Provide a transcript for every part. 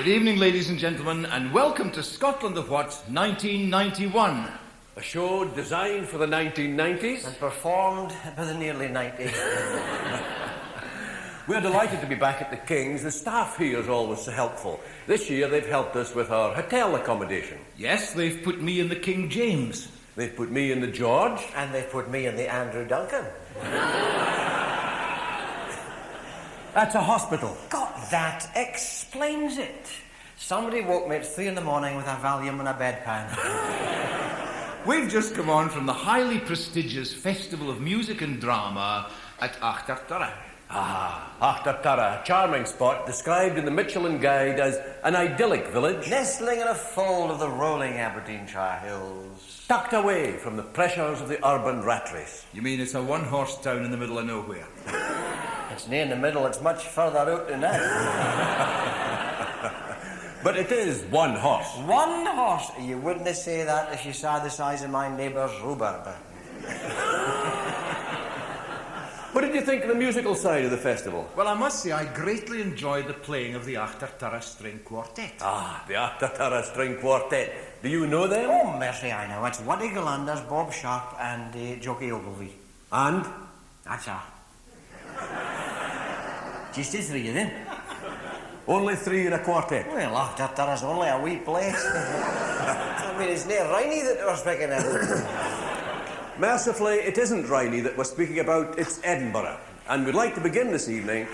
Good evening, ladies and gentlemen, and welcome to Scotland of What 1991. A show designed for the 1990s. And performed by the nearly 90s. We're delighted to be back at the King's. The staff here is always so helpful. This year they've helped us with our hotel accommodation. Yes, they've put me in the King James. They've put me in the George. And they put me in the Andrew Duncan. That's a hospital. God, that explains it. Somebody woke me at 3 in the morning with a Valium and a bedpan. We've just come on from the highly prestigious Festival of Music and Drama at Achterturra. Achterturra, a charming spot described in the Michelin Guide as an idyllic village. Nestling in a fold of the rolling Aberdeenshire hills. Tucked away from the pressures of the urban rat race. You mean it's a one-horse town in the middle of nowhere? It's near in the middle, it's much further out than that. But it is one horse. One horse? You wouldn't say that if you saw the size of my neighbour's rhubarb. What did you think of the musical side of the festival? Well, I must say I greatly enjoyed the playing of the Achterturra String Quartet. The Achterturra String Quartet. Do you know them? Oh, mercy, I know. It's Woody Galanders, Bob Sharp, and Jockey Ogilvy. And? That's all. Just the 3 of them. Only 3 in a quartet. Well, Achterturra's only a wee place. I mean, it's near Riney that we're speaking of. Mercifully, it isn't Riney that we're speaking about, it's Edinburgh. And we'd like to begin this evening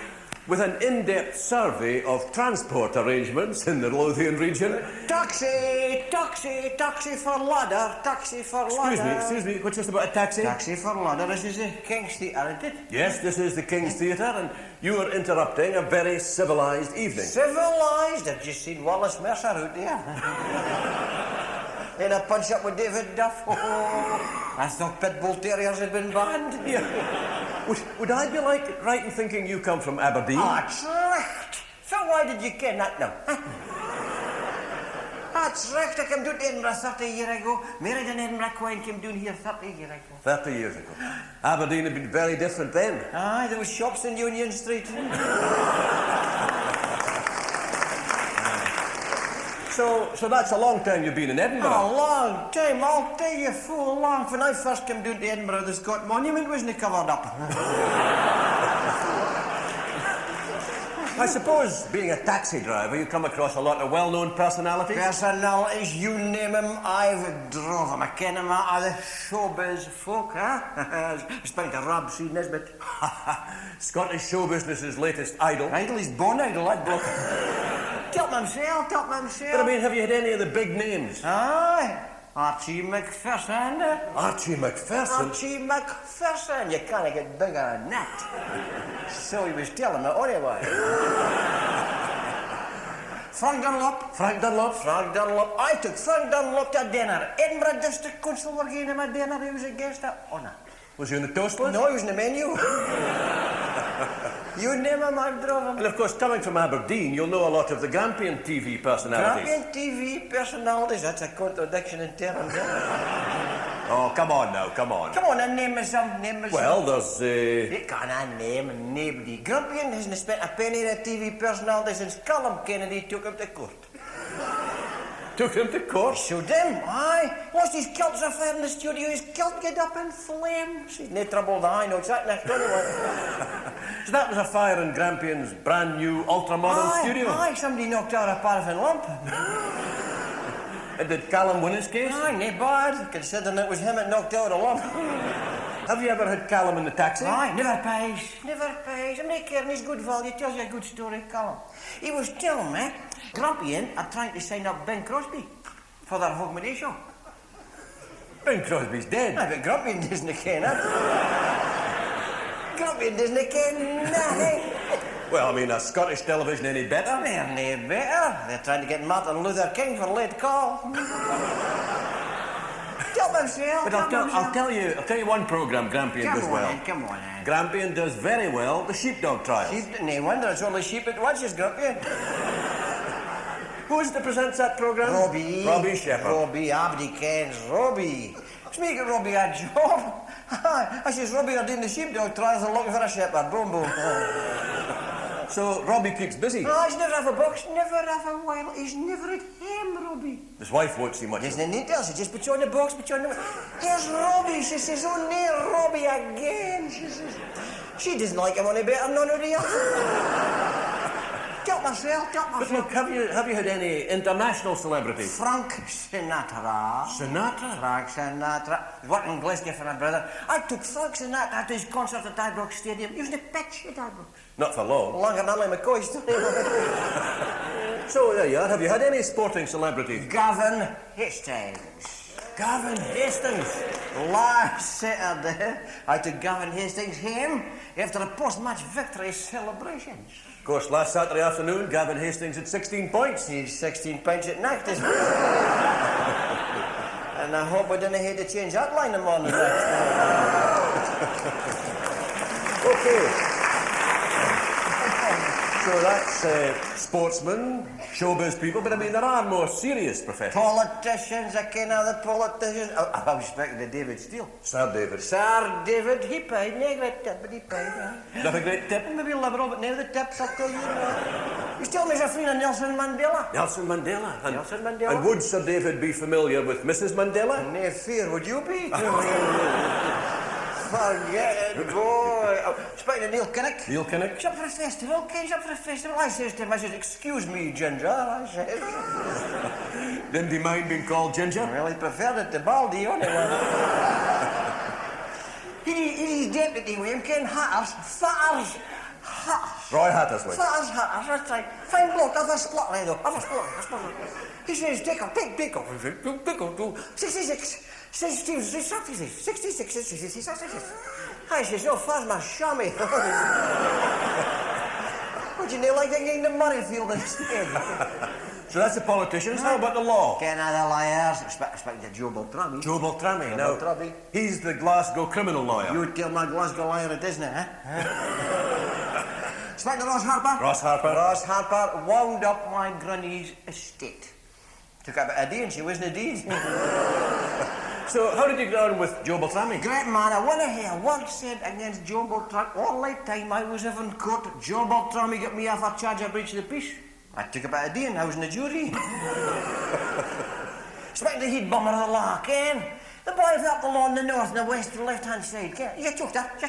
with an in-depth survey of transport arrangements in the Lothian region. Taxi, taxi, taxi for ladder, taxi for ladder. Excuse me, what's this about a taxi? Taxi for ladder, this is the King's Theatre, isn't it? Yes, this is the King's Theatre, and you are interrupting a very civilised evening. Civilised? I've just seen Wallace Mercer out there. In a punch-up with David Duff. I thought pit bull terriers had been banned. Yeah. Would I be right in thinking you come from Aberdeen? That's right. So why did you ken that now? That's right. I came down to Edinburgh 30 years ago. Married in Edinburgh, Quine came down here 30 years ago. 30 years ago. Aberdeen had been very different then. Aye, there was shops in Union Street. So that's a long time you've been in Edinburgh. A long time, I'll tell you, full long. When I first came down to Edinburgh, the Scott Monument wasn't covered up. I suppose, being a taxi driver, you come across a lot of well-known personalities. Personalities, you name them, I've drove them. I ken them out of the showbiz folk, huh? Speaking to Rob C. Nesbitt. Scottish show business's latest idol. Idol, he's born idol, that bloke. Tell me himself. But I mean, have you had any of the big names? Aye. Archie McPherson. Archie McPherson? Archie McPherson. You can't get bigger than that. So he was telling me, anyway. Frank Dunlop. Frank Dunlop? Frank Dunlop. I took Frank Dunlop to dinner. Edinburgh District Council were giving him a dinner. He was a guest of honour. Was he on the toast list? No, he was in the menu. You name him, I've drove him. And of course, coming from Aberdeen, you'll know a lot of the Grampian TV personalities. Grampian TV personalities? That's a contradiction in terms, Oh, come on now, come on. Come on, and name me some, Well, there's, You can't name nobody. Grampian hasn't spent a penny on a TV personality since Callum Kennedy took him to court. Took him to court? Showed him, aye. Lost his kilt's affair in the studio. His kilt get up in flames. He's no trouble that I know exactly anyway. So that was a fire in Grampian's brand new ultra-modern studio? Aye, somebody knocked out a paraffin lamp. And did Callum win his case? Aye, no bad, considering it was him that knocked out a lamp. Have you ever had Callum in the taxi? Aye, never pays. Never pays. I'm not caring, he's good value. Tells you a good story, Callum. He was telling me, Grampian are trying to sign up Ben Crosby for their Hogmanay show. Ben Crosby's dead. Aye, but Grampian doesn't ken it. Grampian doesn't ken nothing. Well, I mean, is Scottish television any better? They're no better. They're trying to get Martin Luther King for late call. Tell me himself. But I'll tell you one programme Grampian does well. Come on, then. Grampian does very well the sheepdog trials. No wonder it's only sheep that watches Grampian. Who is it that presents that programme? Robbie Shepherd. Robbie, everybody kens Robbie. Let's make Robbie a job. I says, Robbie, are doing the sheepdog trials and looking for a shepherd. Boom, boom. So Robbie keeps busy. Oh, he's never have a box, never have a while. He's never at home, Robbie. His wife won't see much of There's him. no need else. She just puts you on the box, puts you on the... There's Robbie. She says, oh, no, Robbie again. She says... She doesn't like him any better than none of the others. Help myself, help But myself. look, have you had any international celebrities? Frank Sinatra. Sinatra? Frank Sinatra. He's working in Glasgow for my brother. I took Frank Sinatra to his concert at Ibrox Stadium. He was in the pitch at Ibrox. Not for long. Longer than Ali McCoy story. So there you are. Have you had any sporting celebrities? Gavin Hastings. Gavin Hastings. Last Saturday, I took Gavin Hastings home after a post-match victory celebrations. Of course, last Saturday afternoon, Gavin Hastings had 16 points. He's 16 pints at night as well. And I hope we didn't have to change that line of morning. Okay. So that's sportsmen, showbiz people, but I mean, there are more serious professions. Politicians, I ken other politicians. I was speaking to David Steele. Sir David. Sir David, he paid. No great tip, but he paid. Not a great tip. Maybe liberal, but now the tips, I'll tell you. He's telling me he's a friend of Nelson Mandela. Nelson Mandela. And, Nelson Mandela. And would Sir David be familiar with Mrs. Mandela? No fear, would you be? Forget it, boy. Speaking of Neil Kinnock. Neil Kinnock? He's up for a festival, okay? He's up for a festival. I says to him, I says, excuse me, Ginger, I says. Didn't he mind being called Ginger? Well, he preferred it to Baldy, anyway. He's deputy with him, Ken Hatters. Hatters. Roy Hattersley. Hatters, that's right. Fine bloke, have a spotlight, though. Have a spotlight. He says, take off. 66. 66. I says, oh, far my shammy. Would you know like getting the Murrayfield instead? So that's the politicians. How about the law? Ken other liars. Expect to Joe Beltrami. Joe Beltrami. Joe Now, Beltrami. he's the Glasgow criminal lawyer. You would tell my Glasgow liar it isn't it, huh? Expect to Ross Harper. Ross Harper. Ross Harper wound up my granny's estate. Took a bit of deed and she wasn't a deed. So how did you get on with Joe Beltrami? Great man, I wouldn't hear a word said against Joe Beltrami. All the time I was in court, Joe Beltrami got me off a charge of breach of the peace. I took a bit of deed and I was in the jury. Expect the heat bomber of the law, Ken. The boys up the law on the north and the west and the left-hand side, Ken. You took that.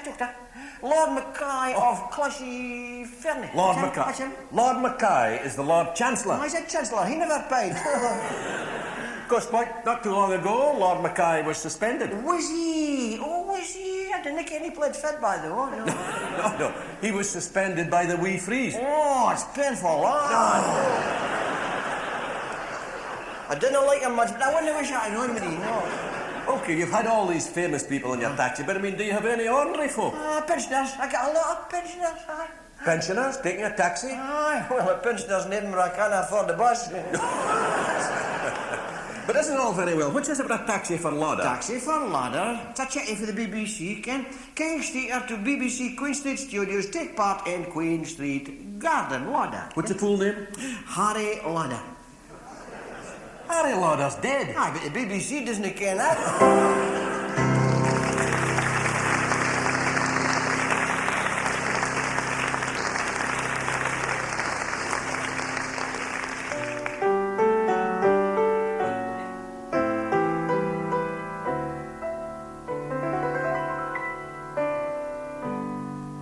Lord Mackay of Clushy Fernie. Lord What's Mackay. him? Lord Mackay is the Lord Chancellor. I said Chancellor, he never paid. Of course, not too long ago, Lord Mackay was suspended. Was he? Oh, was he? I didn't think he played fit by the way. No. He was suspended by the Wee Freeze. Oh, it's painful. I didn't like him much, but I wouldn't wish I had known him, no. Okay, you've had all these famous people in your taxi, but I mean, do you have any ordinary folk? Pensioners. I got a lot of pensioners. Pensioners taking a taxi? Aye, well, the pensioners in Edinburgh can't afford the bus. But isn't all very well. Which is about a taxi for Lauder? Taxi for Lauder. It's a chatty for the BBC, Ken. King Streeter to BBC Queen Street Studios. Take part in Queen Street Garden, Lauder. What's the full name? Harry Lauder. Harry Lauder's dead. Aye, but the BBC doesn't ken that.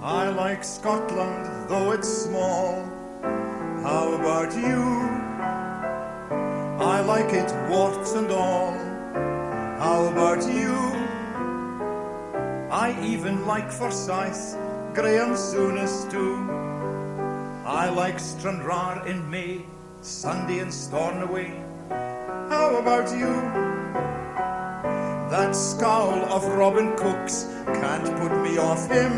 I like Scotland, though it's small. How about you? I like it warts and all. How about you? I even like Forsyth, Graham Souness too. I like Stranraer in May, Sunday and Stornoway. How about you? That scowl of Robin Cook's can't put me off him,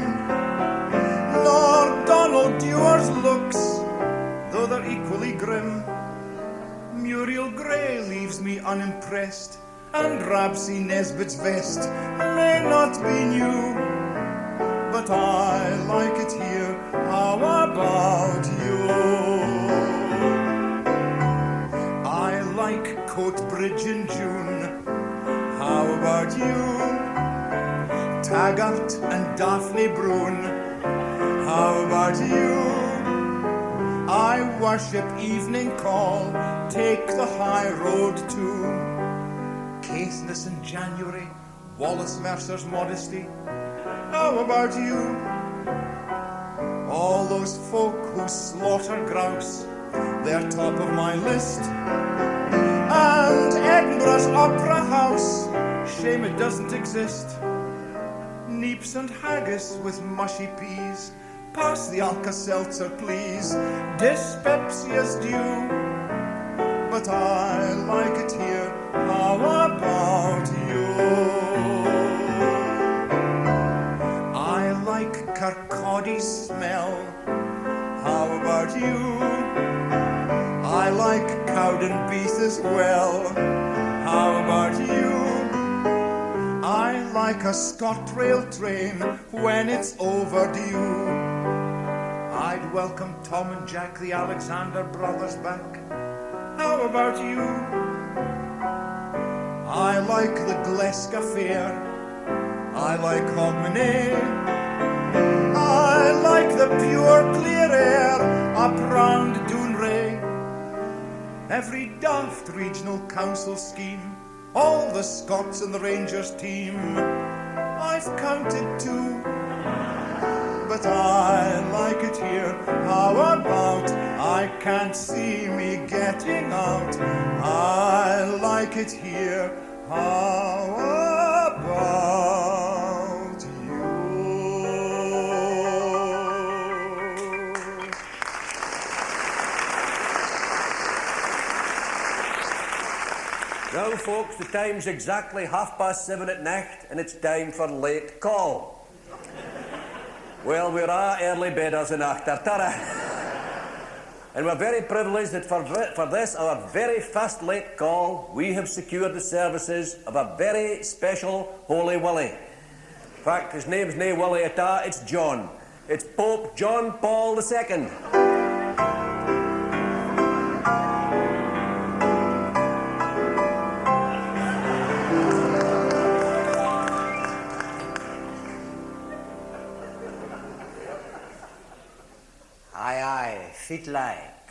nor Donald Dewar's looks, though they're equally grim. Muriel Gray leaves me unimpressed, and Ramsay Nesbitt's vest may not be new, but I like it here. How about you? I like Coatbridge in June. How about you? Taggart and Daphne Brune. How about you? I worship evening call, take the high road to Caithness in January, Wallace Mercer's Modesty. How about you? All those folk who slaughter grouse, they're top of my list. And Edinburgh's Opera House, shame it doesn't exist. Neeps and haggis with mushy peas, pass the Alka-Seltzer, please. Dyspepsia's due, but I like it here. How about you? I like Kirkcaldy's smell. How about you? I like Cowdenbeath as well. How about you? I like a ScotRail train when it's overdue. I'd welcome Tom and Jack, the Alexander brothers, back. How about you? I like the Gleska Fair. I like Hogmanay. I like the pure clear air up round Dounreay. Every daft regional council scheme, all the Scots and the Rangers team, I've counted two, but I like it here. How about I can't see me getting out? I like it here. How about you? Now, folks, the time's exactly 7:30 at night, and it's time for late call. Well, we're early bedders in Achtartara. And we're very privileged that for this, our very first late call, we have secured the services of a very special Holy Willie. In fact, his name's nae Willie at all, it's John. It's Pope John Paul II. Aye, fit like.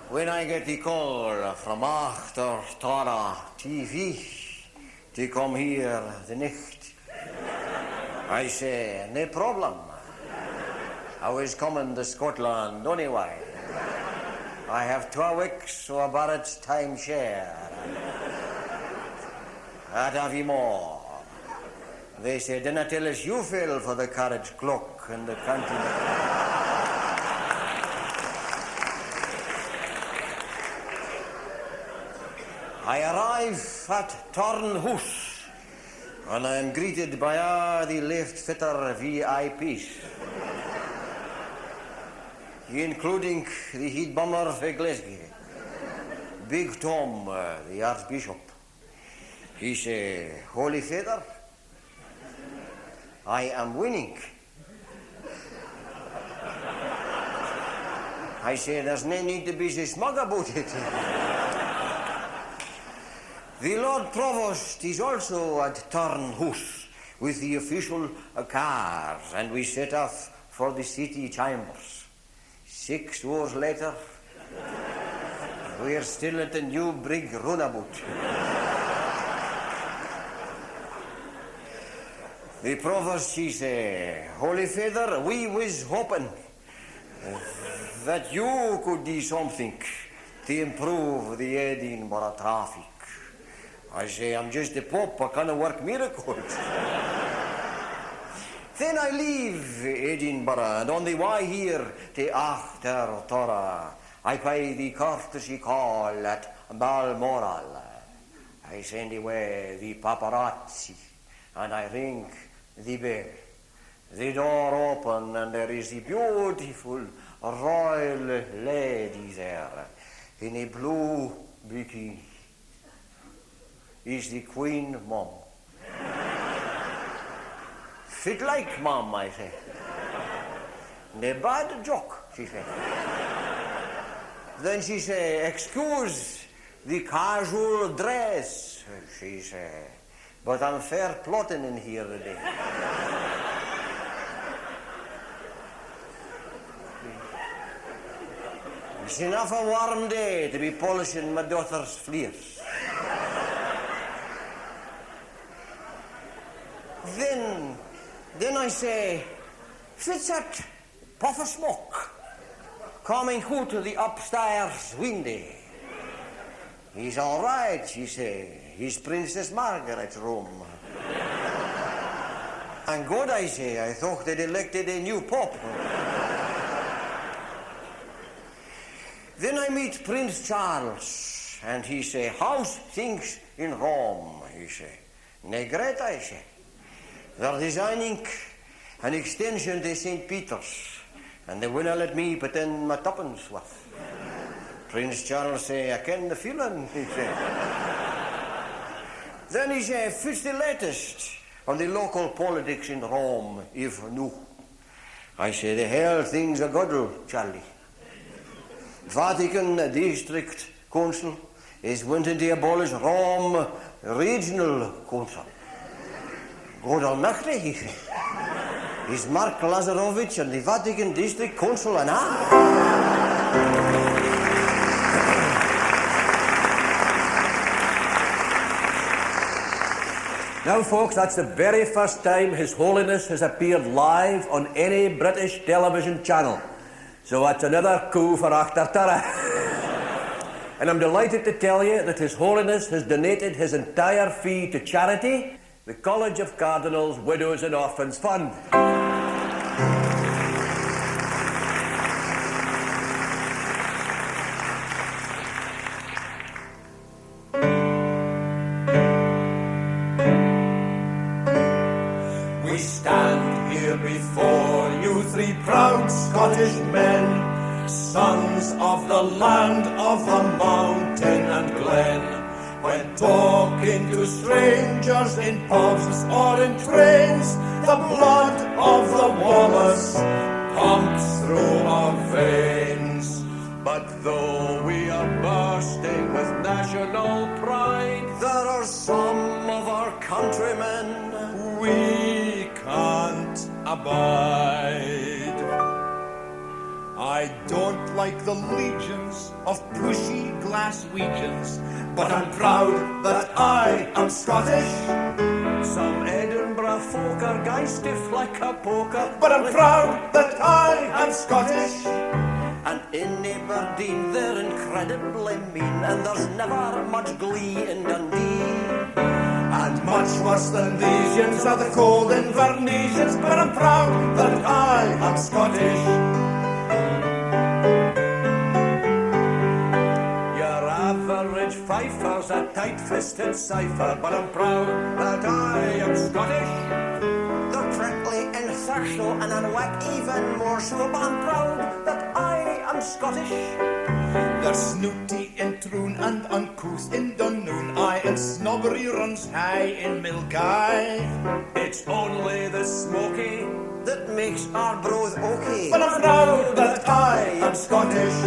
When I get the call from Achtartara TV to come here the night, I say, no problem. I was coming to Scotland anyway. I have 2 weeks so about its timeshare. I'd have you more. They say, dinna tell us you fell for the carriage clock in the country. I arrive at Turnhouse, and I am greeted by all the left-fitter VIPs, including the head bummer for Glasgow, Big Tom, the Archbishop. He say, Holy Father, I am winning. I say, there's no need to be so smug about it. The Lord Provost is also at Turnhouse with the official cars, and we set off for the city chambers. 6 hours later, we're still at the New Brig runabout. The Provost, she say, Holy Father, we was hoping that you could do something to improve the Edinburgh traffic. I say, I'm just the Pope, I can't work miracles. Then I leave Edinburgh, and on the way here to Achtartara, I pay the courtesy call at Balmoral. I send away the paparazzi, and I ring the bell. The door open, and there is a beautiful royal lady there in a blue bikini. Is the Queen, Mum. Fit like, Mum, I say. No bad joke, she say. Then she say, excuse the casual dress, she say. but I'm fair plotting in here today. It's enough a warm day to be polishing my daughter's fleers. Then I say, "Fits that puff of smoke coming out to the upstairs window?" "He's all right," she say. "He's Princess Margaret's room." "And good," I say. "I thought they'd elected a new pope." Then I meet Prince Charles, and he say, "How's things in Rome?" he say. "Great," I say. "They're designing an extension to St. Peter's, and they wouldn't let me put in my tuppence worth." Prince Charles say, "I ken the feeling," he say. Then he say, "Fit's the latest on the local politics in Rome, if new?" I say, "The hell things are good, Charlie. Vatican District Council is wanting to abolish Rome Regional Council." "God almighty," he say. "Is Mark Lazarovich and the Vatican District Council and Now, folks, that's the very first time His Holiness has appeared live on any British television channel. So that's another coup for Achterturra. And I'm delighted to tell you that His Holiness has donated his entire fee to charity, the College of Cardinals, Widows and Orphans Fund. We stand here before you, three proud Scottish men, sons of the land of the mountain and glen. When talking to strangers in pubs or in trains, the blood of the Wallace pumps through our veins. But though we are bursting with national pride, there are some of our countrymen we can't abide. I don't like the legions of pushy Glaswegians, but I'm proud that I am Scottish. Some Edinburgh folk are geistig like a poker, But I'm proud that I am Scottish. And in Aberdeen they're incredibly mean, and there's never much glee in Dundee. And much worse than these yins are the cold Invernessians, but I'm proud that I am Scottish. Your average fifer's a tight-fisted cipher, but I'm proud that I am Scottish. They're prickly and thirsty and unwhack even more so, but I'm proud that I am Scottish. They're snooty in Troon and uncouth in Dunoon, aye, and snobbery runs high in Milkeye. It's only the smoky That makes our broth okay. But I'm proud that I am Scottish.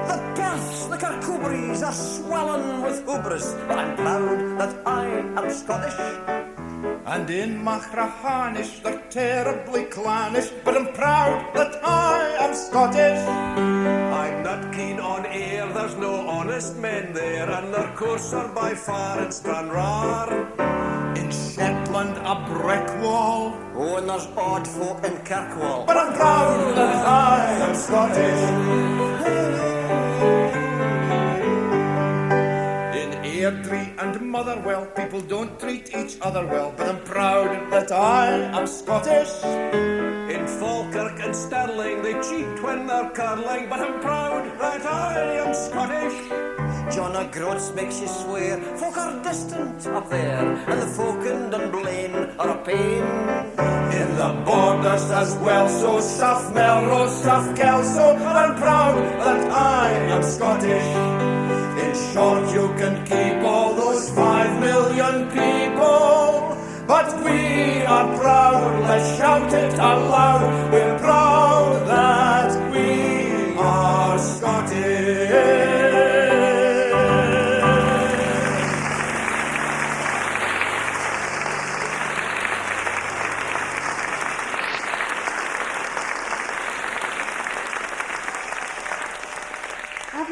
The Perths, the Kirkcudbries are swelling with hubris, but I'm proud that I am Scottish. And in Machrahanish they're terribly clannish, but I'm proud that I am Scottish. I'm not keen on air, there's no honest men there, and their courser by far in Stranraer. In Shetland a brick wall, Oh, and there's odd folk in Kirkwall. but I'm proud that I am Scottish. Airdrie and Motherwell, people don't treat each other well, but I'm proud that I am Scottish. In Falkirk and Stirling they cheat when they're curling, but I'm proud that I am Scottish. John O'Groats makes you swear. Folk are distant up there, and the folk in Dunblane are a pain. In the borders as well, so South Melrose, South Kelso, but I'm proud that I am Scottish. In short, you can keep all those 5 million people, but we are proud, let's shout it aloud. We're proud that we are Scottish.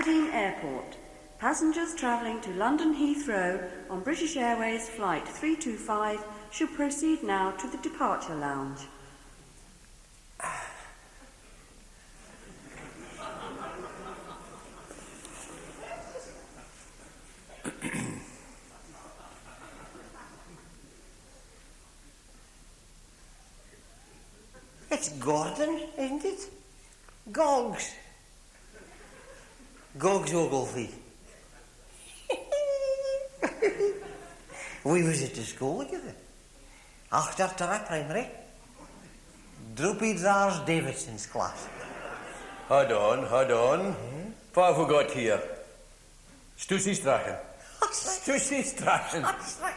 Aberdeen Airport. Passengers travelling to London Heathrow on British Airways Flight 325 should proceed now to the departure lounge. It's Gordon, isn't it? Gogs. Gogs Ogilvie. We was at the school together. Achtertara Primary. Droopy Zars Davidson's class. Hold on. What have we got here? Stussy Strachan. Stussy Strachan.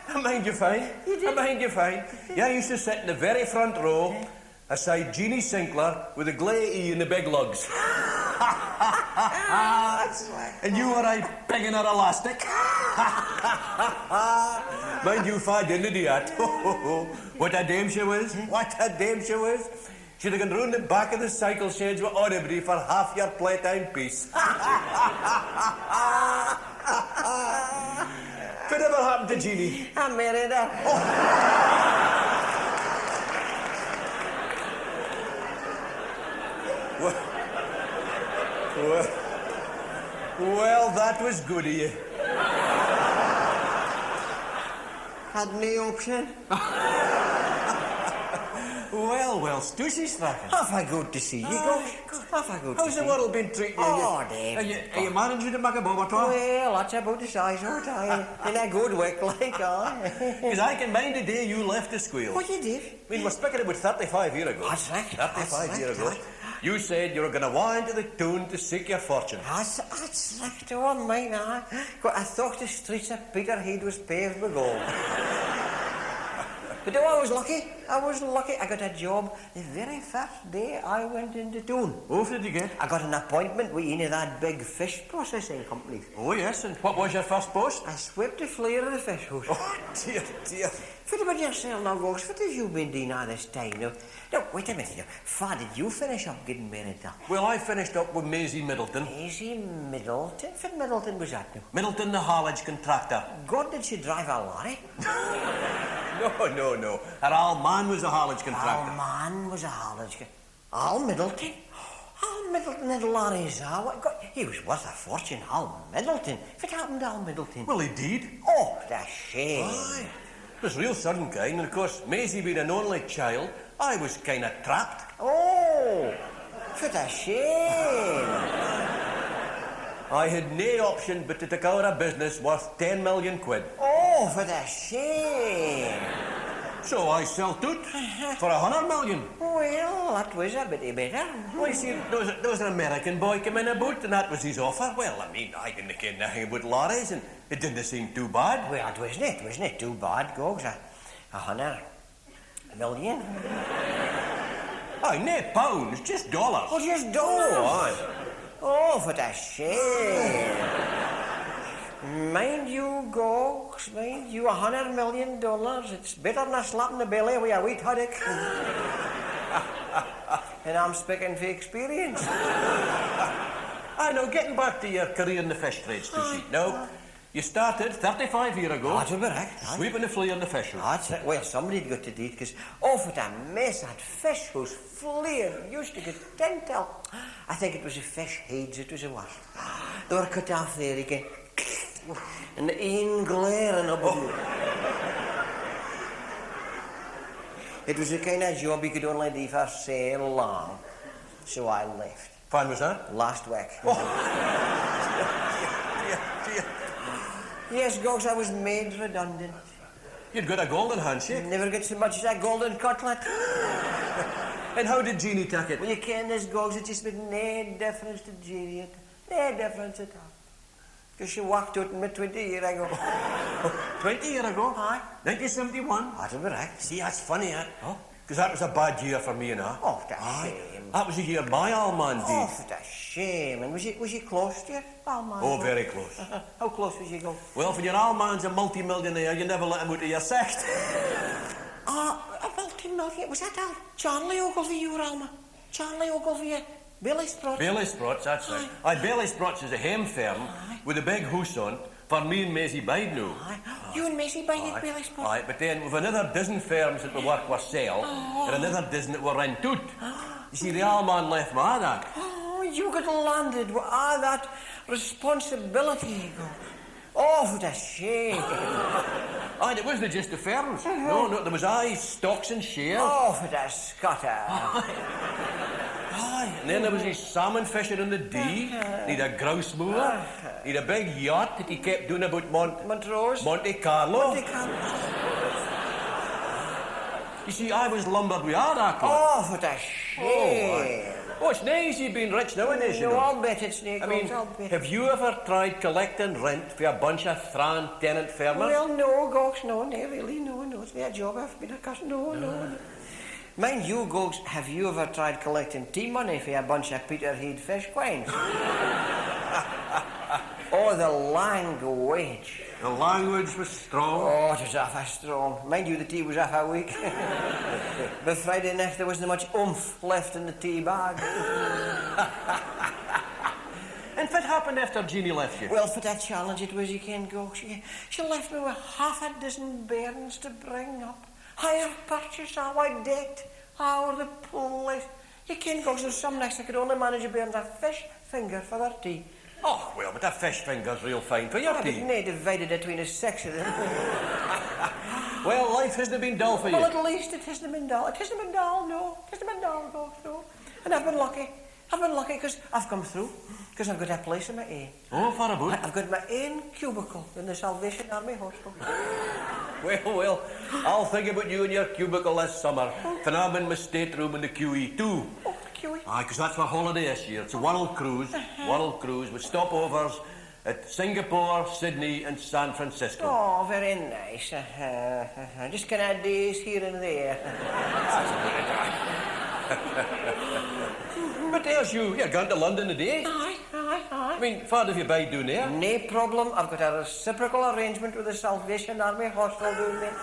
I mind you fine. I mind you fine. Yeah, I used to sit in the very front row aside Jeannie Sinclair with a glay E in the big lugs. And you were I pegging her elastic. Mind you, if I didn't do that. What a dame she was. What a dame she was. She'd have gone round the back of the cycle sheds with Aubrey for half your playtime piece. Whatever happened to Jeannie? I married her. Well, that was good of you. Had no option. Well, Stussy Strachan. Half I good to see you, Gogs. Half I good to How's see the world been treating you? Oh, Dave. Are you managing to make a bob or two? Well, that's about the size of it, aye. In a good work, like, aye. Because I can mind the day you left the squeal. What you did? I mean, we're speaking about 35 years ago. That's right. 35 years ago. Right. You said you were going to wind to the tune to seek your fortune. That's right, the one, mine, aye. I thought the streets of Peterhead was paved with gold. But I was lucky. I got a job the very first day I went into tune. What did you get? I got an appointment with one of that big fish processing companies. Oh, yes, and what was your first post? I swept the floor of the fish house. Oh, dear. What about yourself now, Gogs? What have you been doing all this time now? Now, wait a minute here. How did you finish up getting married to? Well, I finished up with Maisie Middleton. Maisie Middleton? What Middleton was that now? Middleton, the haulage contractor. God, did she drive a lorry? No. Her old man was a haulage contractor. Our man was a haulage. Al Middleton? Al Middleton had lorries. He was worth a fortune, Al Middleton. What happened to Al Middleton? Well, he did. Oh, the shame. Aye. It was real sudden kind, and of course, Maisie being an only child, I was kind of trapped. Oh, what a shame. I had no option but to take out a business worth 10 million quid. Oh, what a shame. So I sold it for 100 million. Well, that was a bit better. Well, you see, there was an American boy came in about, and that was his offer. Well, I mean, I didn't care nothing about lorries, and it didn't seem too bad. Well, it wasn't too bad, Gogs. 100 million. Aye, no pounds, just dollars. Oh, just dollars. Aye. Oh, what a shame. Mind you, Gogs, mind you, $100 million. It's better than a slap in the belly with a wheat haddock. And I'm speaking for experience. I know, getting back to your career in the fish trade, Stussy. Now, you started 35 years ago. That's correct. Sweeping the flea on the fish house. That's it. Well, somebody'd got to do it, because, oh, what a mess that fish house flare used to get dental. I think it was the fish heads, it was the worst. They were cut off there again. And the een glaring up. It was the kind of job you could only do for so long. So I left. When was that? Last week. Dear. Yes, Gogs, I was made redundant. You'd got a golden handshake. Never get so much as a golden cutlet. And how did Jeannie take it? Well, you ken this, Gogs, it just made no difference to Jeannie. No difference at all. Because she walked out in me 20 years ago. 20 years ago? Aye. 1971? That's right. See, that's funny, that. Because that was a bad year for me and her. Oh, what a shame. That was the year my old man Oh, did. what a shame. And was you close to your old man? Oh, very close. How close was you, Gogs? Well, when your old man's a multi-millionaire, you never let him out of your sext. A multi-million. Was that Charlie Ogilvie, your old man? Charlie Ogilvie? Bailey Sprots. Bailey Sprots, that's right. Aye, Bailey Sprots is a ham firm with a big house on it for me and Maisie Bide now. Aye. You and Maisie Bide at Bailey Sprots? Aye, but then we've another dozen firms that we work ourselves and another dozen that we rent out. You see, the old man left me all that. Oh, you got landed with all that responsibility. Oh, what a shame. Aye, it wasn't just the firms. No, there was stocks and shares. Oh, what a scutter. Aye, and then there was his salmon fisher in the Dee. He'd a grouse mower. He'd a big yacht that he kept doing about Montrose? Monte Carlo. Monte Carlo. You see, I was lumbered with all that. Like. Oh, what a shame. Oh, it's nice you've been rich nowadays, you No, know. I'll bet it's Nick. I mean, I'll bet. have you ever tried collecting rent for a bunch of thran tenant farmers? Well, no, Gox, no, really, no, it's their job. I've been a cuss, no. Mind you, Gox, have you ever tried collecting tea money for a bunch of Peterhead fish queens? Oh, the language. The language was strong. Oh, it was half strong. Mind you, the tea was half weak. By Friday night, there wasn't much oomph left in the tea bag. And what happened after Jeannie left you? Well, for that challenge, it was, you can't go. She left me with half a dozen bairns to bring up. Higher purchase, how I decked, how the place. You can't go, so some nights I could only manage a bairns a fish finger for their tea. Oh, well, but that fish finger's real fine for your But tea. nay, divided between the six of them. Well, life hasn't been dull for you. Well, at least it hasn't been dull. It hasn't been dull, no. It hasn't been dull, no. And I've been lucky. I've been lucky because I've come through. Because I've got a place in my own. Oh, far about. I've got my own cubicle in the Salvation Army Hospital. Well, I'll think about you in your cubicle this summer. For now I'm in my stateroom in the QE2. Oh, Kiwi. Aye, because that's my holiday this year. It's a world cruise. World cruise with stopovers at Singapore, Sydney and San Francisco. Oh, very nice. Just kind of days here and there. But there's you. You're going to London today. Aye. I mean, what have you been doing there? No problem. I've got a reciprocal arrangement with the Salvation Army Hospital doing there.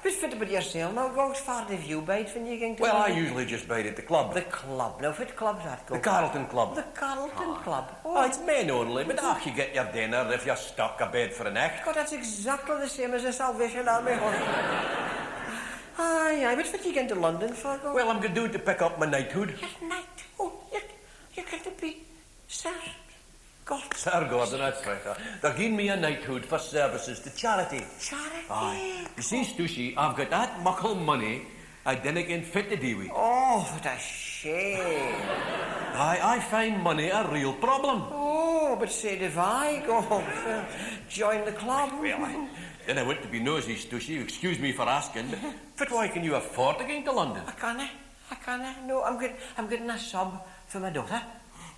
But fit about yourself now, Gogs. Far have you bide when you going to Well, I London? usually just bide at the club. The club. Now, what club's that, The Gogs? Carlton Club. The Carlton Club. Oh, it's men only, but you get your dinner if you're stuck abed for a night. God, that's exactly the same as the Salvation Army Hospital. Aye, but what you going to London for, Gogs? Well, I'm going to pick up my knighthood. Your night. Oh, you're going to be Sir Gordon. Sir Gordon, that's right. They're giving me a knighthood for services to charity. Charity. Aye. You see, Stushy, I've got that muckle money I didn't fit to deal with. Oh, what a shame. Aye, I find money a real problem. Oh, but say if I go join the club. Well, then I want to be nosy, Stushy. Excuse me for asking, but why can you afford to go to London? I can't. No, I'm getting a sub for my daughter.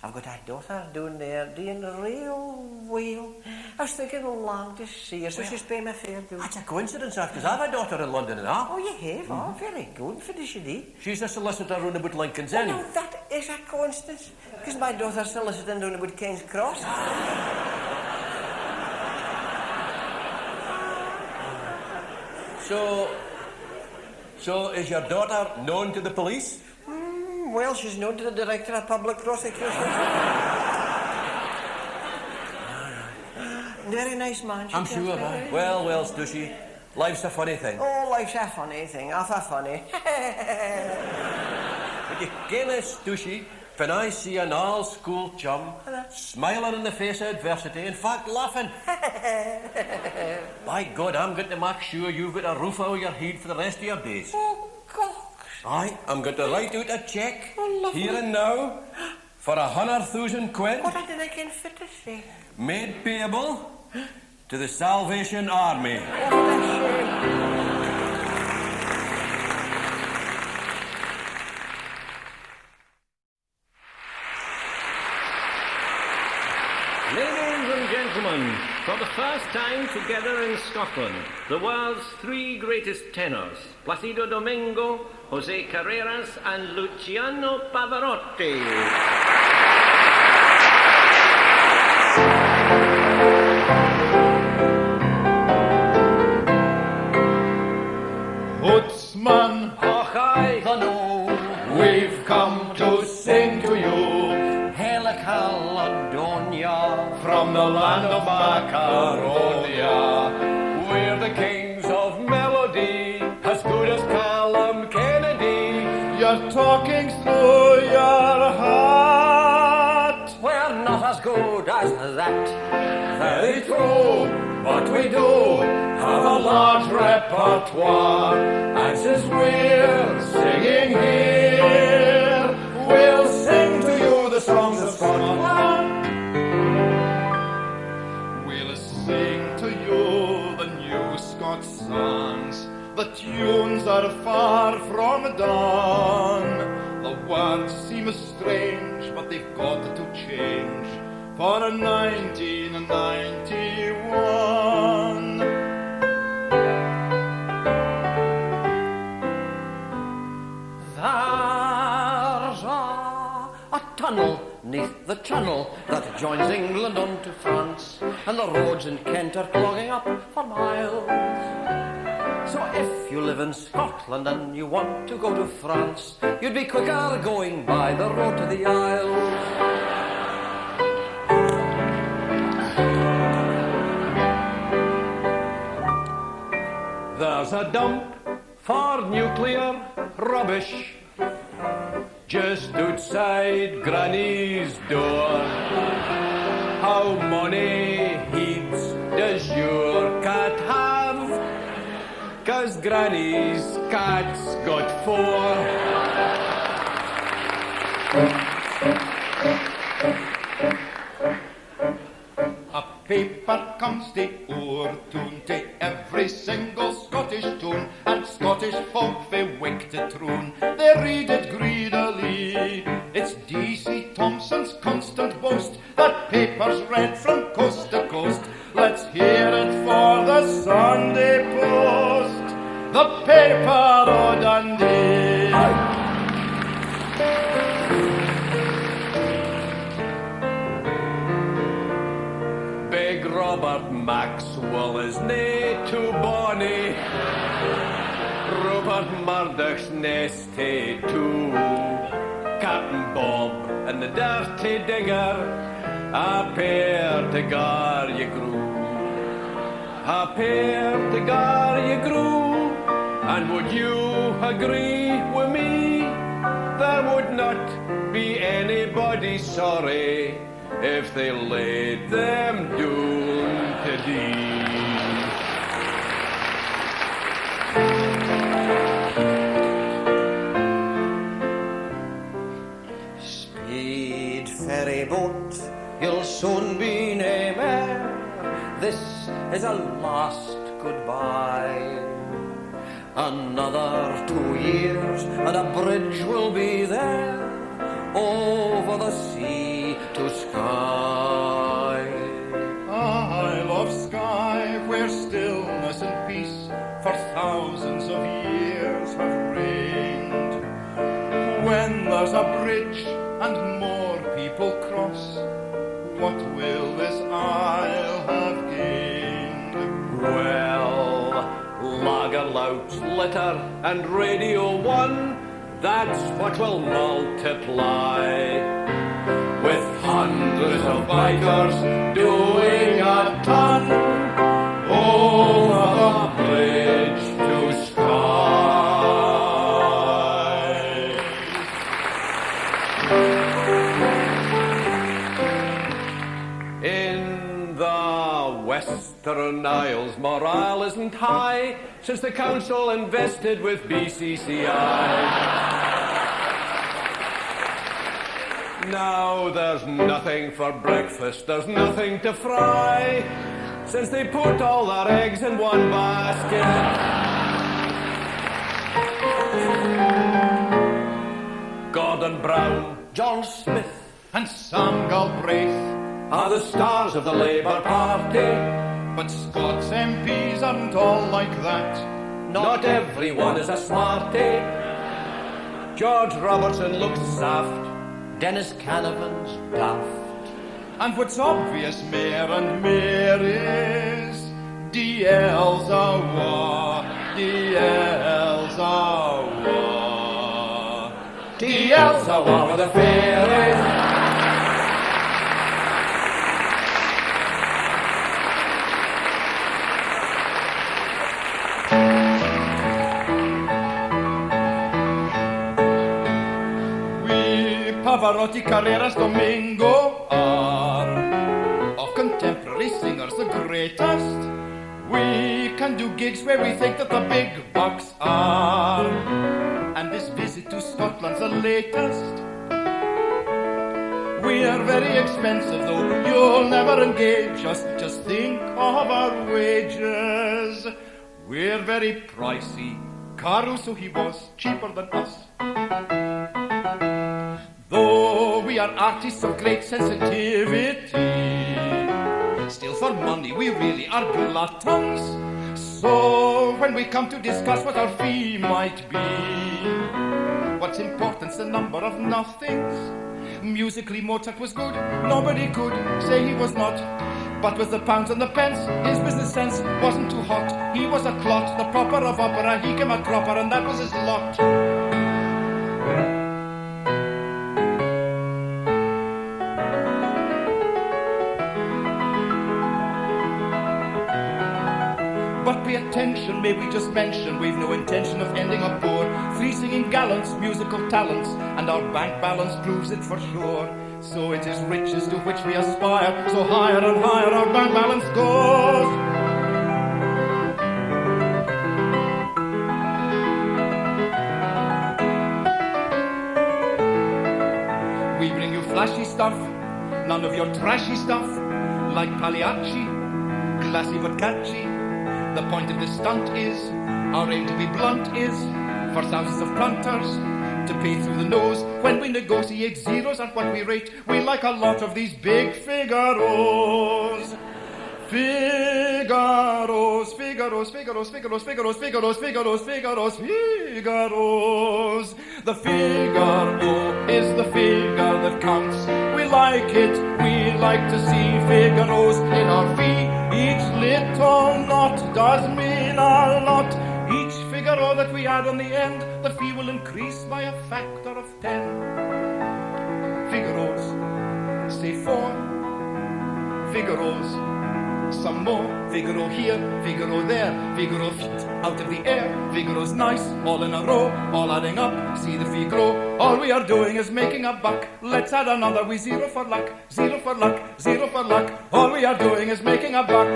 I've got a daughter down there doing real well. I was thinking long to see her, so she's paying my fare too. That's a coincidence, because I have a daughter in London and all. Oh, you have? Oh, very good. For the city. She's a solicitor round about Lincoln's Oh, Inn. no, that is a coincidence. Because my daughter's soliciting down about King's Cross. So is your daughter known to the police? Well, she's known to the Director of Public Prosecution. Very nice man. I'm sure. Well, Stushy, life's a funny thing. Oh, life's a funny thing. Half a funny. But you canna, Stushy, when I see an all-school chum smiling in the face of adversity, in fact laughing. By God, I'm going to make sure you've got a roof over your head for the rest of your days. Oh, God. Aye, I'm going to write out a cheque, Oh, lovely. here and now, for 100,000 quid, What did I get fit to say? made payable to the Salvation Army. Oh, what a shame. Ladies and gentlemen, for the first time together in Scotland, the world's three greatest tenors, Placido Domingo, Jose Carreras and Luciano Pavarotti. Hootsman, Och, I we've come to to sing to you Hail Caledonia From the land of Macaronia. We're the kings of melody, as good as Callum Kennedy. You're talking through your hat. We're not as good as that. Very true, but we do have a large repertoire. And since we're singing here, we'll sing to you the songs of Scotland. We'll sing to you the new Scots songs. The tunes are far from done. The words seem strange, but they've got to change for 1991. There's a tunnel neath the channel that joins England on to France, and the roads in Kent are clogging up for miles. So if you live in Scotland and you want to go to France, you'd be quicker going by the road to the Isles. There's a dump for nuclear rubbish just outside Granny's door. How many heads does your cat have? 'Cause Granny's cat's got 4. A paper comes the oortoon to every single Scottish tune, and Scottish folk they wick to troon. They read it greedily. It's D.C. Thompson's constant boast that paper's read from coast to coast. Let's hear it for the Sunday Post, the paper o' Dundee. Big Robert Maxwell is nae too bonny. Rupert Murdoch's nesty too. Captain Bob and the Dirty Digger, a pair to gar ye grew. A pair to gar ye grew. And would you agree with me? There would not be anybody sorry if they laid them down to thee. Speed ferry boat, you'll soon be nae mair. This is a last goodbye. Another 2 years and a bridge will be there over the sea to Skye. I love Skye, where stillness and peace for thousands of years have reigned. When there's a bridge and more people cross, what will this isle have gained? Well, lager louts, litter and Radio 1, that's what will multiply. With hundreds of bikers doing a ton over the bridge to Skye. In the Western Isles, morale isn't high since the council invested with BCCI. Now there's nothing for breakfast, there's nothing to fry, since they put all their eggs in one basket. Gordon Brown, John Smith, And Sam Galbraith, are the stars of the Labour Party. but Scots MPs aren't all like that. Not everyone is a smarty. George Robertson looks soft. Dennis Canavan's daft. And what's obvious mair and mair is DL's a war, DL's a war. TL, so what with the fairies? Pavarotti, Carreras, Domingo are of contemporary singers the greatest. We can do gigs where we think that the big bucks are, and this visit to Scotland's the latest. We are very expensive though, you'll never engage us. Just think of our wages. We're very pricey. Caruso, he was cheaper than us. Though we are artists of great sensitivity, still for money we really are gluttons. So when we come to discuss what our fee might be, what's important's the number of nothings. Musically Mozart was good, nobody could say he was not. But with the pounds and the pence, his business sense wasn't too hot. He was a clot, the pauper of opera, he came a cropper, and that was his lot. But pay attention, may we just mention, we've no intention of ending up poor. 3 singing gallants, musical talents, and our bank balance proves it for sure. So it is riches to which we aspire, so higher and higher our bank balance goes. We bring you flashy stuff, none of your trashy stuff, like Pagliacci, classy but catchy. The point of this stunt is, our aim to be blunt is, for thousands of punters, to pay through the nose. When we negotiate, zeros aren't what we rate. We like a lot of these big Figaros. Figaros, Figaros, Figaros, Figaros, Figaros, Figaros, Figaros, Figaros, Figaros. The Figaro is the figure that counts. We like it, we like to see Figaros in our fee. Each little knot does mean a lot. Each Figaro that we add on the end, the fee will increase by a factor of 10. Figaros, say 4. Figaros, some more. Figaro here, Figaro there, Figaro feet out of the air. Figaro's nice, all in a row, all adding up, see the fee grow. All we are doing is making a buck. Let's add another, we zero for luck, zero for luck, zero for luck. All we are doing is making a buck.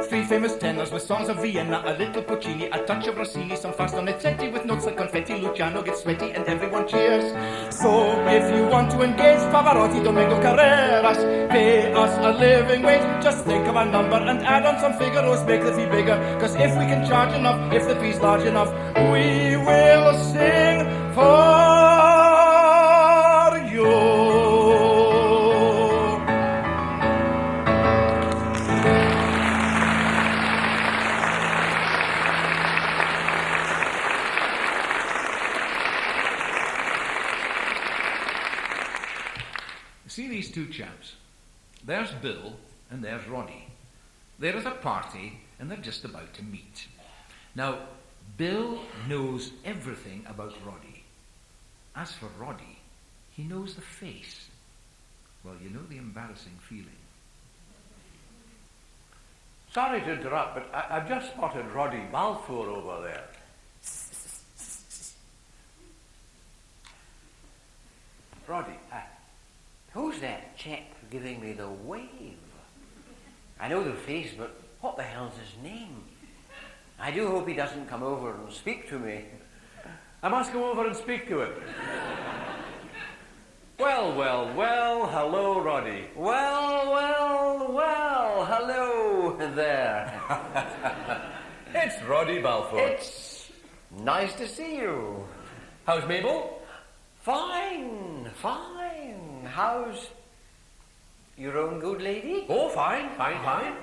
3 famous tenors with songs of Vienna, a little Puccini, a touch of Rossini, some fast Donizetti with notes like confetti. Luciano gets sweaty and everyone cheers. So if you want to engage Pavarotti, Domingo, Carreras, pay us a living wage. Just think of a number and add on some Figaros, make the fee bigger. Cause if we can charge enough, if the fee's large enough, we will sing for you. See these 2 chaps? There's Bill and there's Roddy. They're at a party and they're just about to meet. Now, Bill knows everything about Roddy. As for Roddy, he knows the face. Well, you know the embarrassing feeling. Sorry to interrupt, but I've just spotted Roddy Balfour over there. Roddy, Who's that chap giving me the wave? I know the face, but what the hell's his name? I do hope he doesn't come over and speak to me. I must go over and speak to him. Well, well, well, hello, Roddy. Well, well, well, hello there. It's Roddy Balfour. It's nice to see you. How's Mabel? Fine, fine. How's your own good lady? Oh, fine, fine, fine.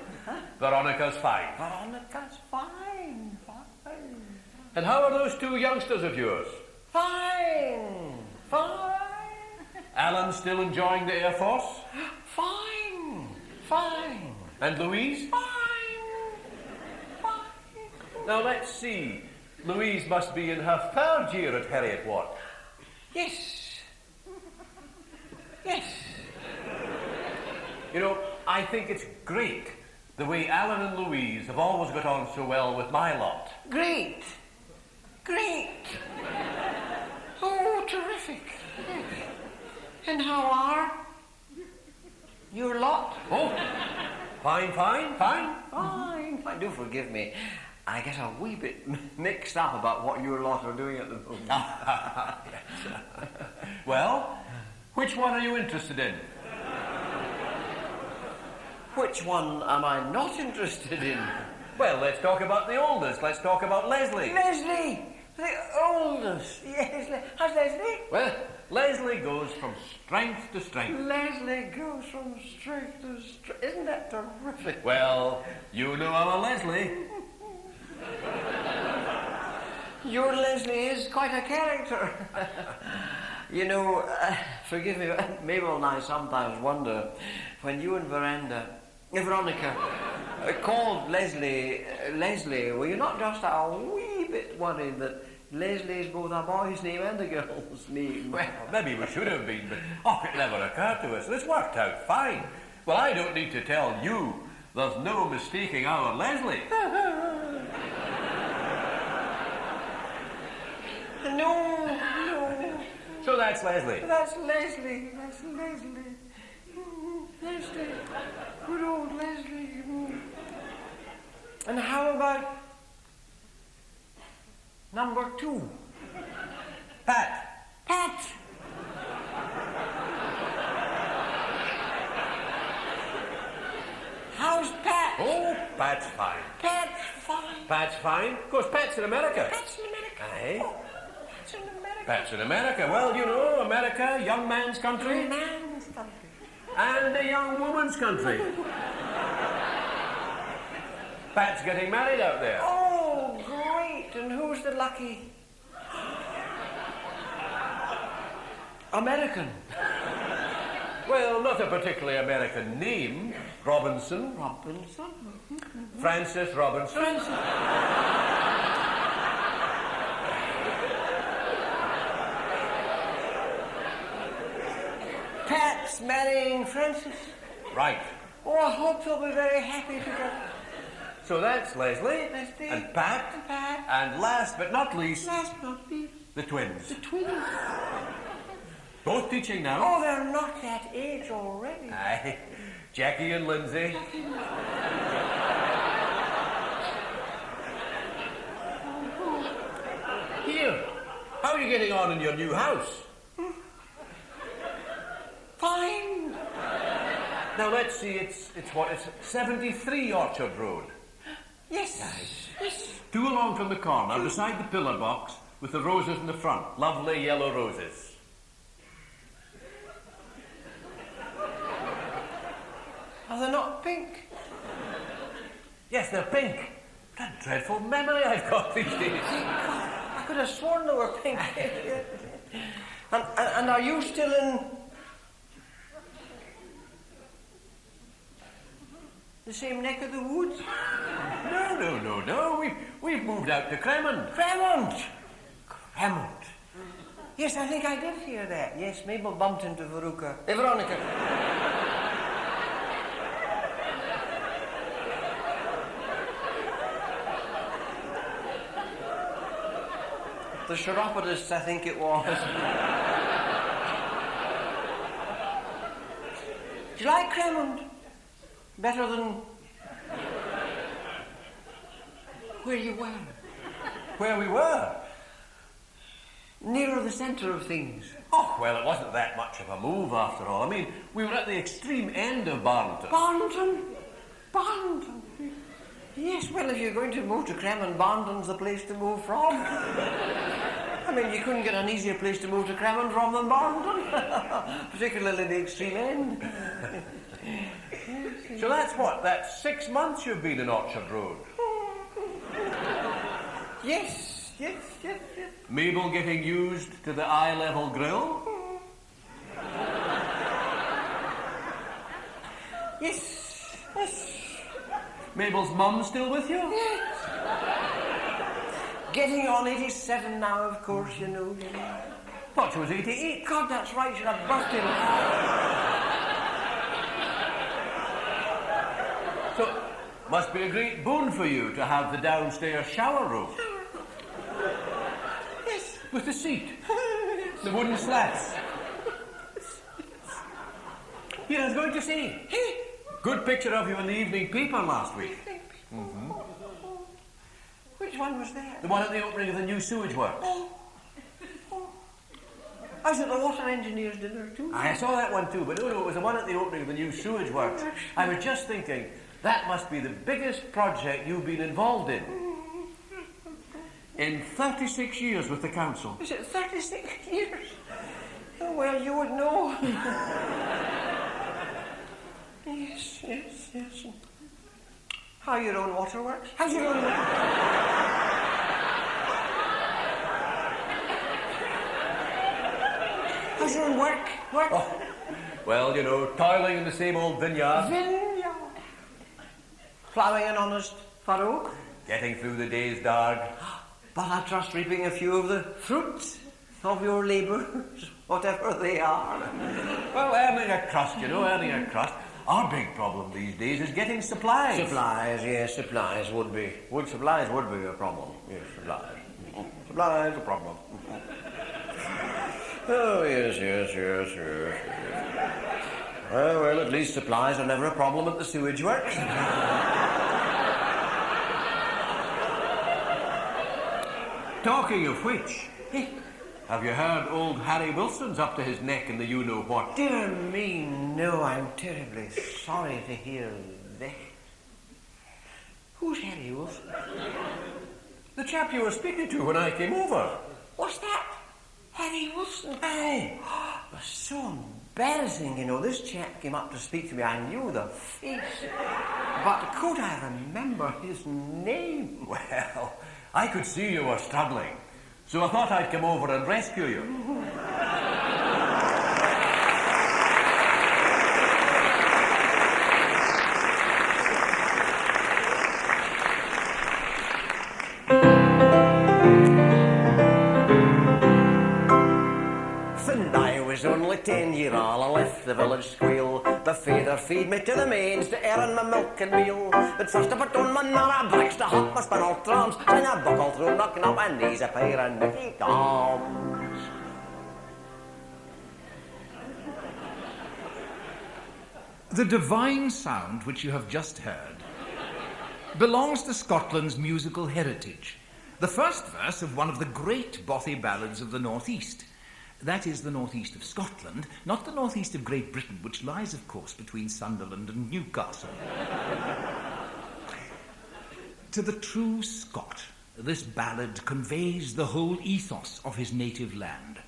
Veronica's fine. Veronica's fine, fine. And how are those 2 youngsters of yours? Fine, fine. Alan's still enjoying the Air Force? Fine, fine. And Louise? Fine, fine. Now, let's see. Louise must be in her third year at Heriot Watt. Yes. Yes. You know, I think it's great the way Alan and Louise have always got on so well with my lot. Great. Great. Oh, terrific. And how are your lot? Oh, fine. Fine. Do forgive me. I get a wee bit mixed up about what your lot are doing at the moment. Yes. Well, which one are you interested in? Which one am I not interested in? Well, let's talk about the oldest. Let's talk about Leslie. Leslie, the oldest. Yes, how's Leslie? Well, Leslie goes from strength to strength. Leslie goes from strength to strength. Isn't that terrific? Well, you know I'm a Leslie. Your Leslie is quite a character. You know, forgive me, Mabel and I sometimes wonder, when you and Veronica called Leslie, were you not just a wee bit worried that Leslie is both a boy's name and a girl's name? Well, maybe we should have been, but it never occurred to us. This worked out fine. Well, I don't need to tell you. There's no mistaking our Leslie. No. So that's Leslie. That's Leslie. Leslie. Good old Leslie. And how about number 2? Pat. How's Pat? Oh, Pat's fine. Pat's fine. Pat's fine. Of course, Pat's in America. Pat's in America. Aye. Oh, Pat's in America. Pat's in America. Well, you know, America, young man's country. Man's country. And a young woman's country. Pat's getting married out there. Oh, great. And who's the lucky American? Well, not a particularly American name. Robinson. Francis Robinson. Pat's marrying Francis. Right. Oh, I hope they'll be very happy together. So that's Leslie. Leslie. And Pat. And Pat. And last but not least, Last but not least, the twins. the twins. Both teaching now. Oh, they're not that age already. Aye. Jackie and Lindsay. Here. How are you getting on in your new house? Fine. Now let's see, it's 73 Orchard Road. Yes. 2 along from the corner, beside the pillar box, with the roses in the front. Lovely yellow roses. Are they not pink? Yes, they're pink. What a dreadful memory I've got these days. I could have sworn they were pink. and are you still in the same neck of the woods? No. We've moved out to Cremont. Cremont. Yes, I think I did hear that. Yes, Mabel bumped into Veronica. The chiropodist, I think it was. Do you like Cremont? Better than where you were? Where we were. Nearer the centre of things. Oh, well, it wasn't that much of a move after all. I mean, we were at the extreme end of Barnton. Barnton. Yes, well, if you're going to move to Cremont, Barnton's the place to move from. I mean, you couldn't get an easier place to move to Cremont from than Barnton. Particularly the extreme end. So that's what? That's 6 months you've been in Orchard Road. Yes. Mabel getting used to the eye-level grill? Yes. Mabel's mum still with you? Yes. getting on 87 now, of course, you know. Thought she was 88. God, that's right, she's a birthday. So, must be a great boon for you to have the downstairs shower room. Yes. With the seat. The wooden slats. Yeah, I was going to say. Good picture of you in the evening paper last week. Which one was that? The one at the opening of the new sewage works. I was at the water engineer's dinner too. I saw that one too, but no, it was the one at the opening of the new sewage works. I was just thinking, that must be the biggest project you've been involved in 36 years with the council. Is it 36 years? Oh, well, you would know. Yes. How your own waterworks? How's your own How's your own work? Oh, well, you know, toiling in the same old vineyard. Ploughing an honest furrow. Getting through the day's dark. But I trust reaping a few of the fruits of your labours, whatever they are. Well, earning a crust, you know, earning a crust. Our big problem these days is getting supplies. Supplies, yes, supplies would be. Supplies would be a problem. Yes, supplies. Supplies a problem. Oh, yes. Well, at least supplies are never a problem at the sewage works. Talking of which, have you heard old Harry Wilson's up to his neck in the you-know-what? Dear me, no, I'm terribly sorry to hear that. Who's Harry Wilson? The chap you were speaking to when I came over. What's that? Harry Wilson? Aye. It was so embarrassing, you know. This chap came up to speak to me. I knew the face. But could I remember his name? Well, I could see you were struggling, so I thought I'd come over and rescue you. I was only 10 year old, I left the village squeal. The father feed me to the mains to earn my milk and meal. But first I put on my nara bricks to hop my spinal trams. Then I buckle through knocking up my knees a pair of nicky toms. The divine sound which you have just heard belongs to Scotland's musical heritage. The first verse of one of the great bothy ballads of the northeast. That is the northeast of Scotland, not the northeast of Great Britain, which lies, of course, between Sunderland and Newcastle. To the true Scot, this ballad conveys the whole ethos of his native land.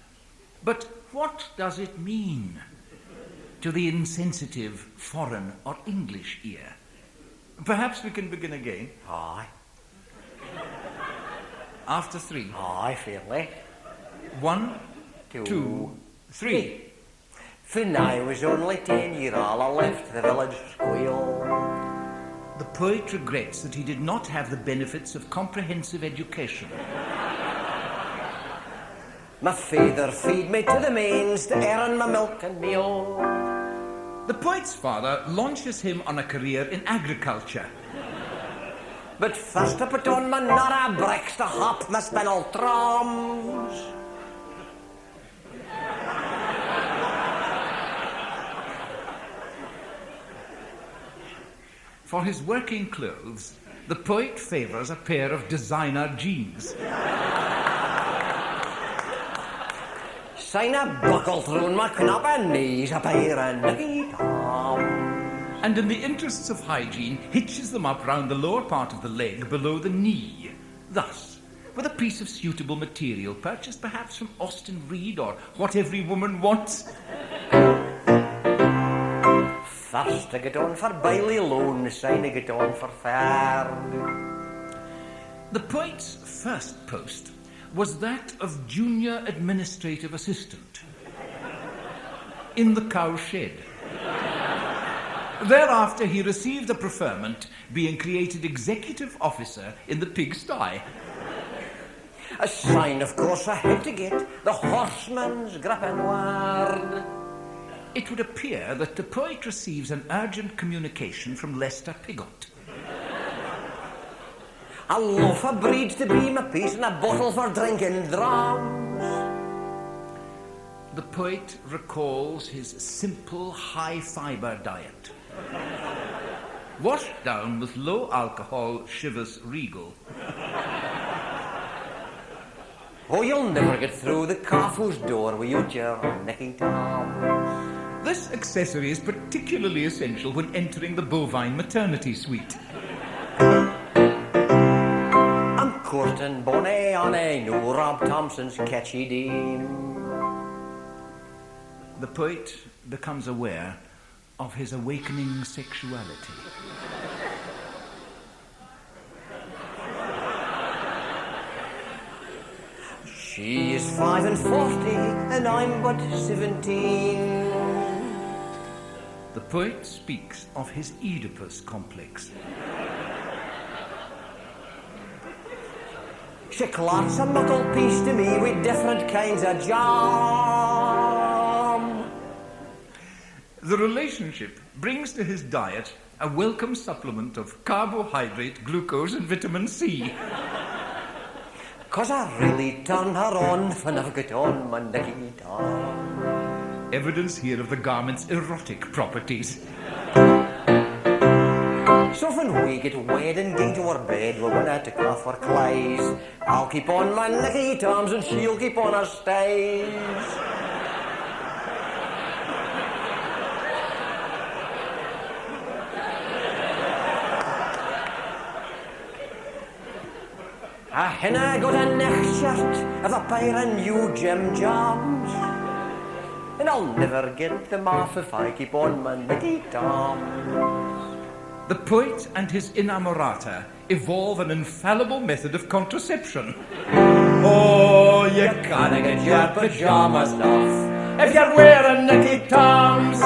But what does it mean to the insensitive foreign or English ear? Perhaps we can begin again. Aye. After three. Aye, fairly. 1, 2, 3. When I was only 10 year old, I left the village squeal. The poet regrets that he did not have the benefits of comprehensive education. My father feed me to the mains to earn my milk and meal. The poet's father launches him on a career in agriculture. But first I put on my nara bricks to hop my spinal trams. For his working clothes, the poet favours a pair of designer jeans. Sign a buckle through my knop and knees a pair of nicky toms. And in the interests of hygiene, hitches them up round the lower part of the leg below the knee. Thus, with a piece of suitable material, purchased perhaps from Austin Reed or what every woman wants. First I get on for Bailey Loan, sign I get on for third. The poet's first post was that of junior administrative assistant in the cow shed. Thereafter, he received a preferment, being created executive officer in the pigsty. A sign, of course, I had to get the horseman's gripping word. It would appear that the poet receives an urgent communication from Lester Pigott. A loaf of bread to be my peace and a bottle for drinking drams. The poet recalls his simple, high-fibre diet. Washed down with low-alcohol Chivas Regal. Oh, you'll never get through the Carrefour's door without your Nicky Tom. This accessory is particularly essential when entering the bovine maternity suite. I'm courting Bonnie and I know Rob Thompson's catchy dame. The poet becomes aware of his awakening sexuality. She is 45 and I'm but 17. The poet speaks of his Oedipus complex. She clots a muckle piece to me with different kinds of jam. The relationship brings to his diet a welcome supplement of carbohydrate, glucose, and vitamin C. 'Cause I really turn her on when I've got on my Nicky Tom. Evidence here of the garment's erotic properties. So when we get wed and go to our bed, we're gonna take off our clothes. I'll keep on my Nicky Toms and she'll keep on her stays. I hinna got a neck shirt of a pair of new Jim Jams. And I'll never get them off if I keep on my Nicky Toms. The poet and his inamorata evolve an infallible method of contraception. Oh, you can't get your pajamas off if you're wearing Nicky Toms.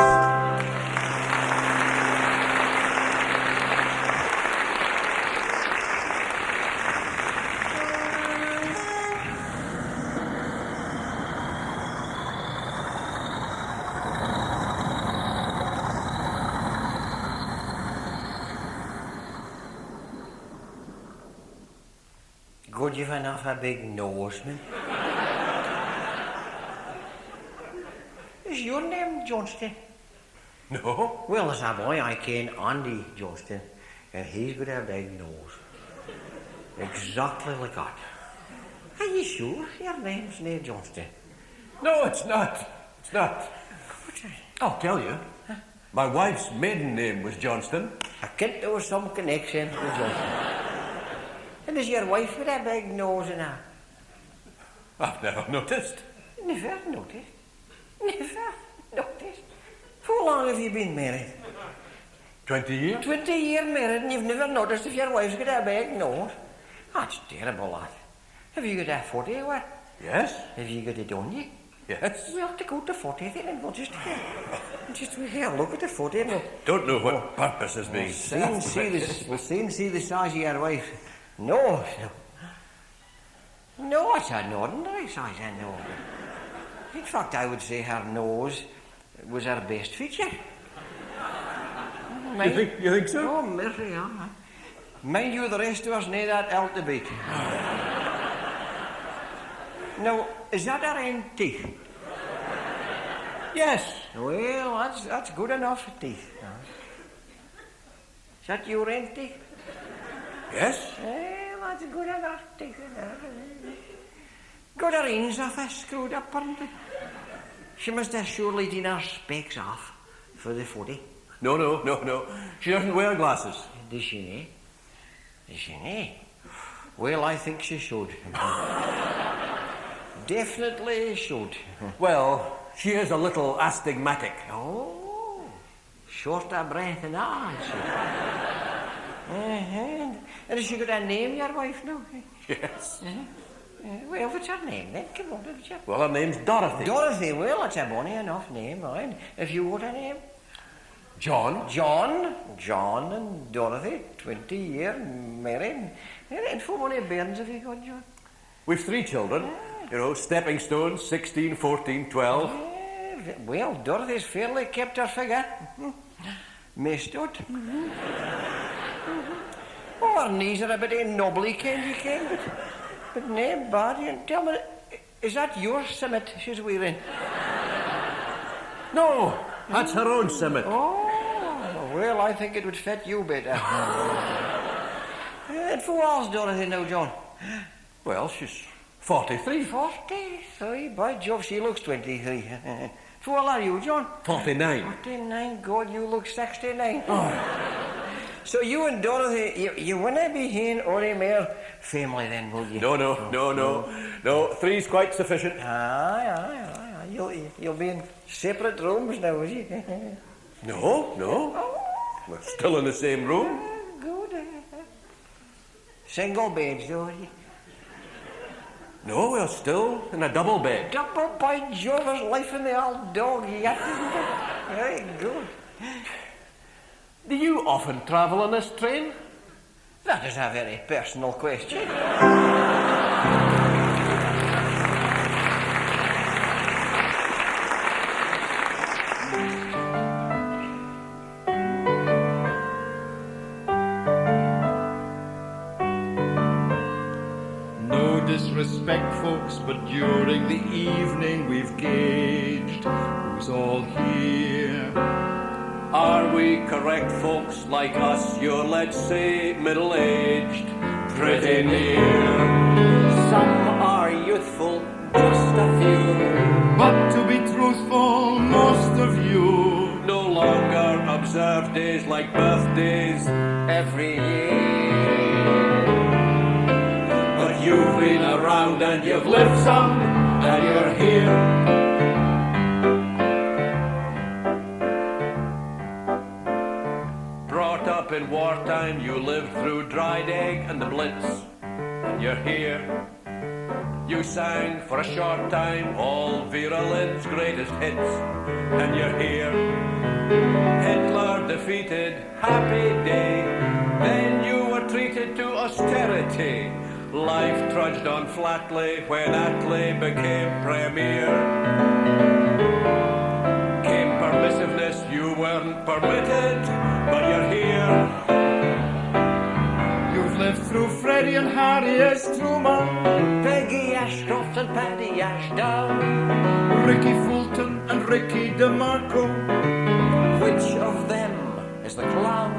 Good you've enough a big nose, man. Is your name Johnston? No? Well, there's a boy I ken, Andy Johnston, and he's got a big nose. Exactly like that. Are you sure your name's nae Johnston? No, it's not. It's not. I'll tell you. My wife's maiden name was Johnston. I kent there was some connection with Johnston. And is your wife with a big nose and a... I've never noticed. Never noticed. Never noticed. How long have you been married? 20 years? 20 years married and you've never noticed if your wife's got a big nose? That's terrible, lad. Have you got a 40 or what? Yes. Have you got it done yet? Yes. We'll to go to 40 then and we'll just here look at the 40 and Don't know what purpose is being we'll soon see the size of your wife. No. No, it's an ordinary size, I know. In fact, I would say her nose was her best feature. You think so? Oh, mercy, yeah. Mind you, the rest of us need that out to beat. Now, is that her end teeth? Yes. Well, that's good enough teeth. Is that your end teeth? Yes. Well, that's good enough teeth. Got her ends off screwed up, aren't they? She must have surely taken her specs off for the 40. No. She doesn't wear glasses. Does she, eh? Does she, eh? Well, I think she should. Definitely should. Well, she is a little astigmatic. Oh, short of breath and all. And has she got a name, your wife, now? Yes. Well, what's her name then? Come on, what's her... Well, her name's Dorothy. Dorothy, well, that's a bonny enough name, right? Have you got a name? John. John and Dorothy, 20 years married. And how many bairns have you got, John? We've 3 children, you know, stepping stones, 16, 14, 12. Well, Dorothy's fairly kept her figure. Missed out. Oh, her knees are a bit knobbly, you ken, but nae bad. And tell me, is that your simmet she's wearing? No, that's her own simmet. Oh, well, I think it would fit you better. And for ours, Dorothy, now, John? Well, she's 43. 43? By Jove, she looks 23. How old are you, John? 49. 49? God, you look 69. Oh. So you and Dorothy, you wouldn't be here any more family then, will you? No. 3's quite sufficient. Aye. You'll be in separate rooms now, will you? No. We're still in the same room. Good. Single beds, though, will you? No, we're still in a double bed. Double, by Jove, there's life in the old dog yet, isn't there? Very good. Do you often travel on this train? That is a very personal question. No disrespect, folks, but during the evening we've gauged who's all here. Are we correct, folks like us? You're, let's say, middle-aged, pretty near. Some are youthful, just a few. But to be truthful, most of you No longer observe days like birthdays every year. But you've been around and you've lived some, and you're here. Brought up in wartime, you lived through Dried Egg and the Blitz, and you're here. You sang for a short time all Vera Lynn's greatest hits, and you're here. Hitler defeated, happy day. Then you were treated to austerity. Life trudged on flatly when Attlee became premier. Came permissiveness, you weren't permitted, but you're here. You've lived through Freddie and Harry S. Truman, Peggy Ashcroft and Paddy Ashdown. Ricky Fulton and Ricky DeMarco. Which of them is the clown?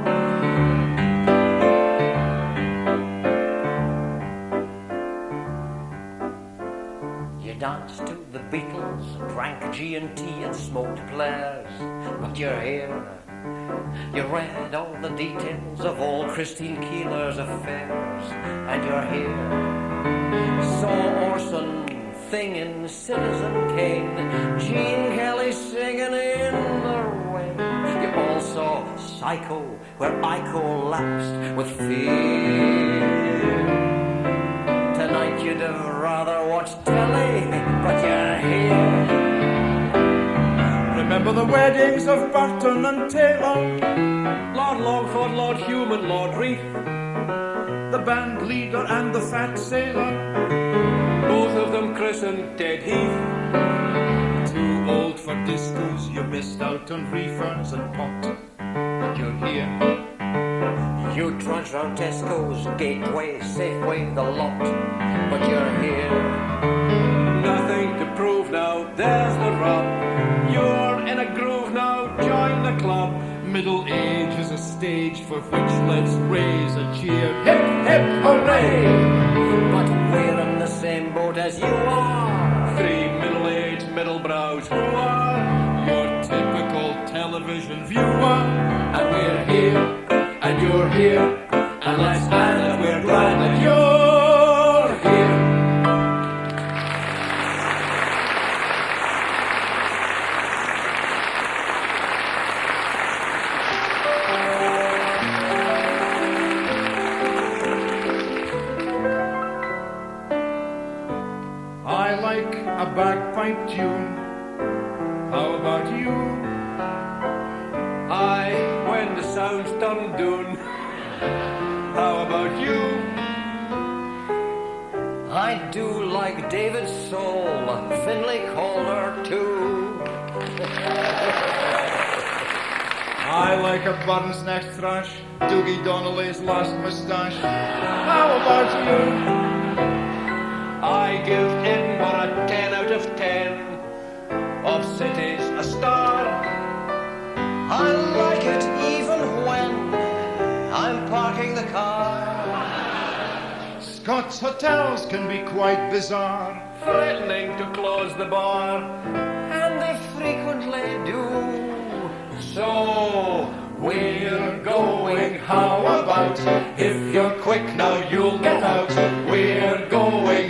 You danced to the Beatles, drank G&T and smoked players, but you're here. You read all the details of all Christine Keeler's affairs, and you're here. Saw Orson singing Citizen Kane, Gene Kelly singing In the Rain. You all saw Psycho, where I collapsed with fear. Tonight you'd have rather watched telly, but you're here. Remember the weddings of Burton and Taylor, Lord Longford, Lord Human, Lord Reith, the band leader and the fat sailor. both of them christened Dead Heath. Too old for discos, you missed out on reefers and pot, but you're here. You trudge round Tesco's, Gateway, Safeway, the lot, but you're here. Nothing to prove now, there's the rub. You're in a groove now, join the club. Middle age is a stage for which let's raise a cheer. Hip, hip, hooray! But we're in the same boat as you are. 3 middle-aged middle brows who are Your typical television viewer. and we're here, and you're here, and let's add that we're glad that you're here. I like a bagpipe tune. How about you? Aye, when the sound's done doon. How about you? I I do like David's soul, Finlay Calder too. I like a Burns neck thrash, Dougie Donnelly's last moustache. How about you? I give Edinburgh 10 out of 10. Of cities, a star. I like it even when I'm parking the car. Scott's hotels can be quite bizarre, Threatening to close the bar. And they frequently do. So we're going, how about? If you're quick now you'll get out. We're going